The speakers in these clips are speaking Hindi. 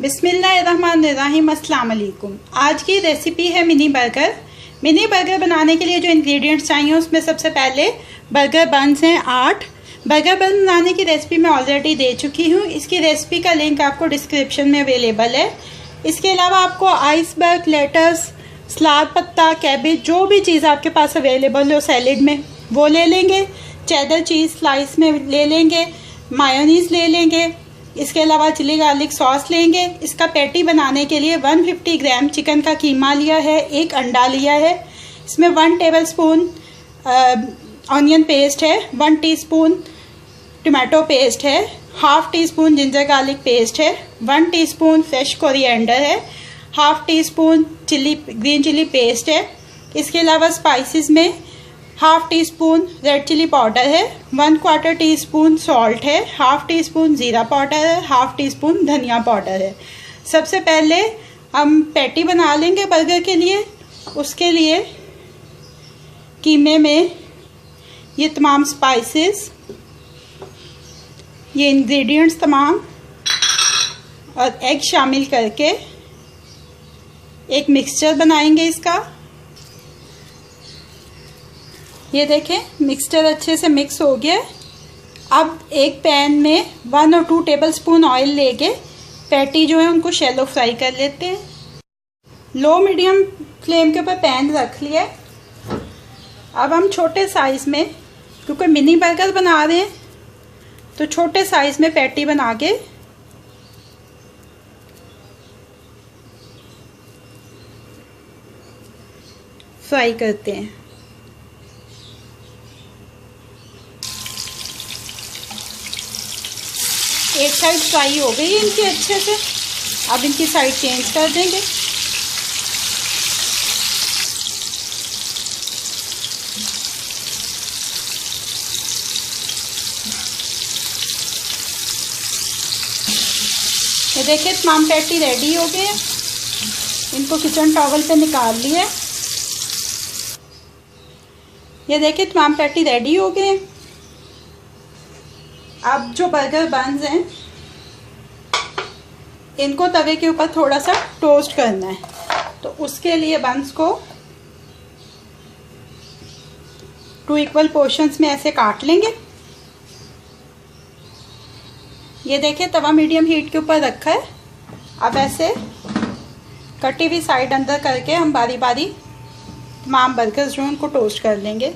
बिस्मिल्लाहिर्रहमानिर्रहीम। अस्सलाम वालेकुम। आज की रेसिपी है मिनी बर्गर। मिनी बर्गर बनाने के लिए जो इंग्रेडिएंट्स चाहिए उसमें सबसे पहले बर्गर बन्स हैं 8। बर्गर बन बनाने की रेसिपी मैं ऑलरेडी दे चुकी हूँ। इसकी रेसिपी का लिंक आपको डिस्क्रिप्शन में अवेलेबल है। इसके अलावा आपको आइसबर्ग, लेटस, सलाद पत्ता, कैबेज, जो भी चीज़ आपके पास अवेलेबल हो सैलेड में वो ले लेंगे। चेडर चीज़ स्लाइस में ले लेंगे। मायोनीज़ ले लेंगे। इसके अलावा चिली गार्लिक सॉस लेंगे। इसका पैटी बनाने के लिए 150 ग्राम चिकन का कीमा लिया है, एक अंडा लिया है। इसमें 1 टेबलस्पून ऑनियन पेस्ट है, 1 टीस्पून टमाटो पेस्ट है, half teaspoon ginger garlic paste है, 1 टीस्पून फ्रेश कोरिएंडर है, half teaspoon green chilli paste है। इसके अलावा स्पाइसेस में half teaspoon red chilli powder है, 1/4 टीस्पून सॉल्ट है, हाफ टी स्पून ज़ीरा पाउडर है, हाफ टी स्पून धनिया पाउडर है। सबसे पहले हम पैटी बना लेंगे बर्गर के लिए। उसके लिए कीमे में ये तमाम स्पाइसेस, ये इंग्रेडिएंट्स तमाम और एग शामिल करके एक मिक्सचर बनाएंगे इसका। ये देखें मिक्सचर अच्छे से मिक्स हो गया। अब एक पैन में 1 और 2 टेबलस्पून ऑयल लेके पैटी जो है उनको शैलो फ्राई कर लेते हैं। लो मीडियम फ्लेम के ऊपर पैन रख लिया। अब हम छोटे साइज़ में, क्योंकि मिनी बर्गर बना रहे हैं तो छोटे साइज़ में पैटी बना के फ्राई करते हैं। एक साइड फ्राई हो गई है इनकी अच्छे से। अब इनकी साइड चेंज कर देंगे। ये देखिए तमाम पैटी रेडी हो गए हैं। इनको किचन टॉवल पे निकाल लिया। ये देखिए तमाम पैटी रेडी हो गए हैं। अब जो बर्गर बन्स हैं इनको तवे के ऊपर थोड़ा सा टोस्ट करना है। तो उसके लिए बन्स को 2 इक्वल पोर्शंस में ऐसे काट लेंगे। ये देखिए तवा मीडियम हीट के ऊपर रखा है। अब ऐसे कटी हुई साइड अंदर करके हम बारी बारी तमाम बर्गर्स जो उनको टोस्ट कर लेंगे।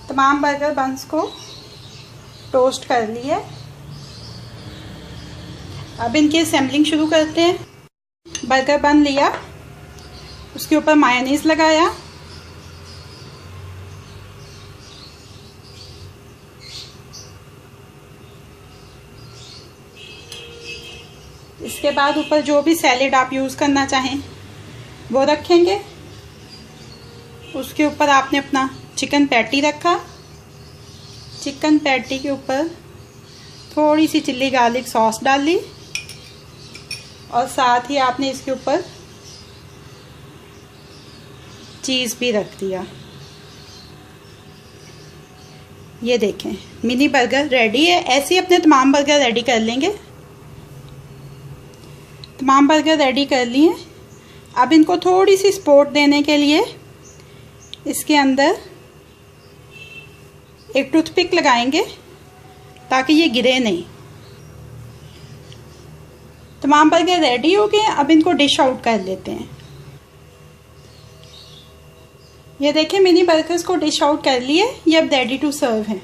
तमाम बर्गर बन्स को टोस्ट कर लिए। अब इनकी असेंबलिंग शुरू करते हैं। बर्गर बन लिया, उसके ऊपर मायोनीज़ लगाया, इसके बाद ऊपर जो भी सैलेड आप यूज़ करना चाहें वो रखेंगे। उसके ऊपर आपने अपना चिकन पैटी रखा। चिकन पैटी के ऊपर थोड़ी सी चिल्ली गार्लिक सॉस डाली और साथ ही आपने इसके ऊपर चीज़ भी रख दिया। ये देखें मिनी बर्गर रेडी है। ऐसे ही अपने तमाम बर्गर रेडी कर लेंगे। तमाम बर्गर रेडी कर लिए। अब इनको थोड़ी सी सपोर्ट देने के लिए इसके अंदर एक टूथपिक लगाएंगे ताकि ये गिरे नहीं। तमाम बर्गर रेडी हो गए। अब इनको डिश आउट कर लेते हैं। ये देखें मिनी बर्गर्स को डिश आउट कर लिए। ये अब रेडी टू सर्व हैं।